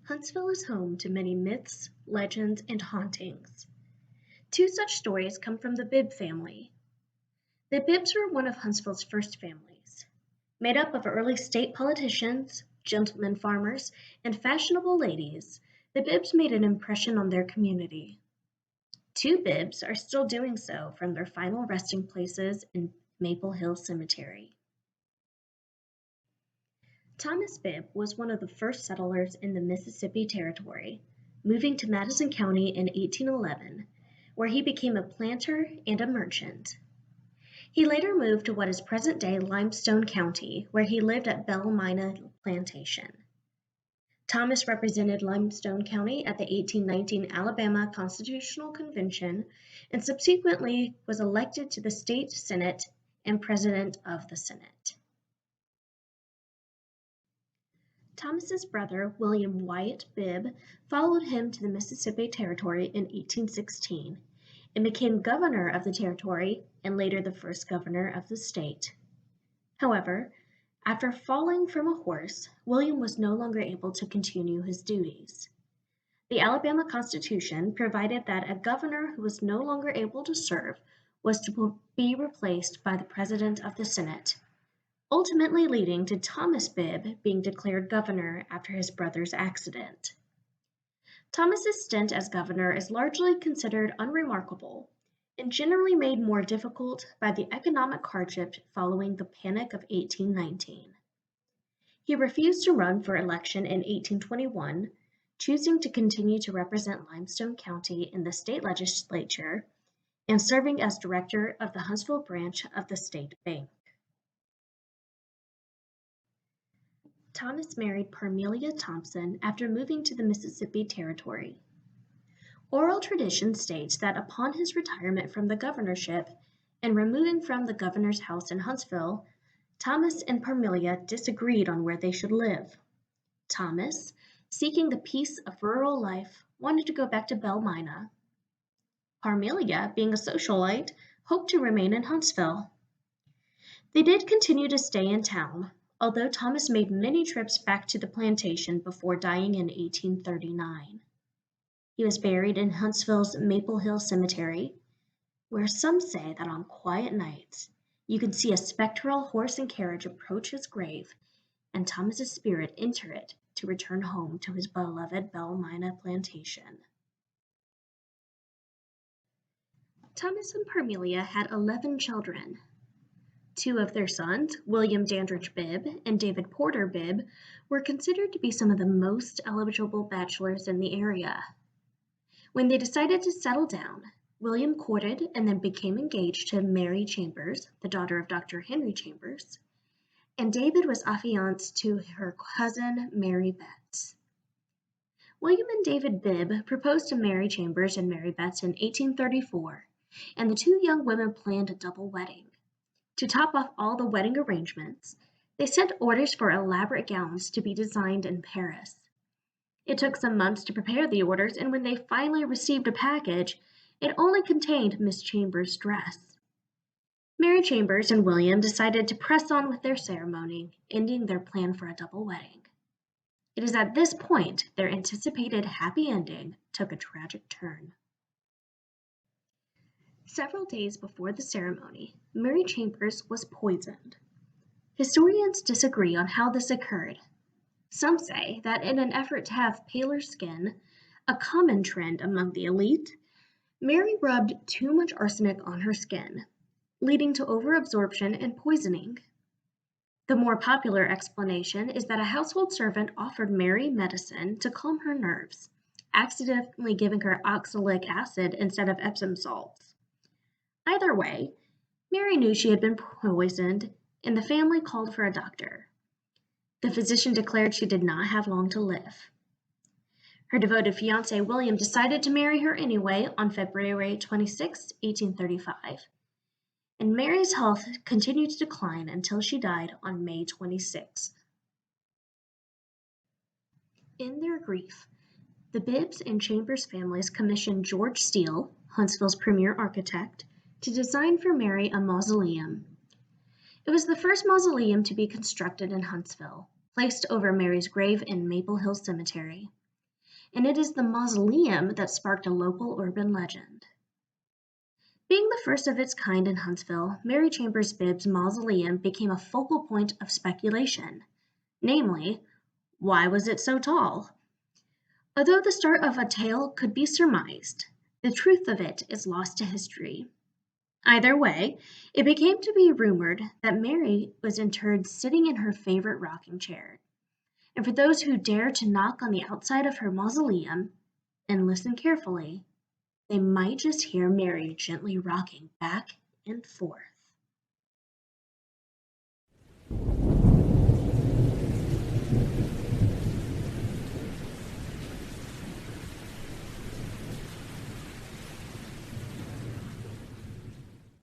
Huntsville is home to many myths, legends, and hauntings. Two such stories come from the Bibb family. The Bibbs were one of Huntsville's first families. Made up of early state politicians, gentlemen farmers, and fashionable ladies, the Bibbs made an impression on their community. Two Bibbs are still doing so from their final resting places in Maple Hill Cemetery. Thomas Bibb was one of the first settlers in the Mississippi Territory, moving to Madison County in 1811, where he became a planter and a merchant. He later moved to what is present-day Limestone County, where he lived at Belle Mina Plantation. Thomas represented Limestone County at the 1819 Alabama Constitutional Convention and subsequently was elected to the state Senate and president of the Senate. Thomas's brother, William Wyatt Bibb, followed him to the Mississippi Territory in 1816 and became governor of the territory and later the first governor of the state. However, after falling from a horse, William was no longer able to continue his duties. The Alabama Constitution provided that a governor who was no longer able to serve was to be replaced by the president of the Senate, ultimately leading to Thomas Bibb being declared governor after his brother's accident. Thomas's stint as governor is largely considered unremarkable and generally made more difficult by the economic hardship following the Panic of 1819. He refused to run for election in 1821, choosing to continue to represent Limestone County in the state legislature and serving as director of the Huntsville branch of the state bank. Thomas married Parmelia Thompson after moving to the Mississippi Territory. Oral tradition states that upon his retirement from the governorship and removing from the governor's house in Huntsville, Thomas and Parmelia disagreed on where they should live. Thomas, seeking the peace of rural life, wanted to go back to Belle Mina. Parmelia, being a socialite, hoped to remain in Huntsville. They did continue to stay in town, although Thomas made many trips back to the plantation before dying in 1839. He was buried in Huntsville's Maple Hill Cemetery, where some say that on quiet nights you can see a spectral horse and carriage approach his grave and Thomas's spirit enter it to return home to his beloved Belle Mina plantation. Thomas and Parmelia had 11 children. Two of their sons, William Dandridge Bibb and David Porter Bibb, were considered to be some of the most eligible bachelors in the area. When they decided to settle down, William courted and then became engaged to Mary Chambers, the daughter of Dr. Henry Chambers, and David was affianced to her cousin Mary Betts. William and David Bibb proposed to Mary Chambers and Mary Betts in 1834, and the two young women planned a double wedding. To top off all the wedding arrangements, they sent orders for elaborate gowns to be designed in Paris. It took some months to prepare the orders, and when they finally received a package, it only contained Miss Chambers' dress. Mary Chambers and William decided to press on with their ceremony, ending their plan for a double wedding. It is at this point their anticipated happy ending took a tragic turn. Several days before the ceremony, Mary Chambers was poisoned. Historians disagree on how this occurred. Some say that in an effort to have paler skin, a common trend among the elite, Mary rubbed too much arsenic on her skin, leading to overabsorption and poisoning. The more popular explanation is that a household servant offered Mary medicine to calm her nerves, accidentally giving her oxalic acid instead of Epsom salts. Either way, Mary knew she had been poisoned, and the family called for a doctor. The physician declared she did not have long to live. Her devoted fiancé William decided to marry her anyway on February 26, 1835, and Mary's health continued to decline until she died on May 26. In their grief, the Bibbs and Chambers families commissioned George Steele, Huntsville's premier architect, to design for Mary a mausoleum. It was the first mausoleum to be constructed in Huntsville, placed over Mary's grave in Maple Hill Cemetery. And it is the mausoleum that sparked a local urban legend. Being the first of its kind in Huntsville, Mary Chambers Bibb's mausoleum became a focal point of speculation. Namely, why was it so tall? Although the start of a tale could be surmised, the truth of it is lost to history. Either way, it became to be rumored that Mary was interred sitting in her favorite rocking chair. And for those who dare to knock on the outside of her mausoleum and listen carefully, they might just hear Mary gently rocking back and forth.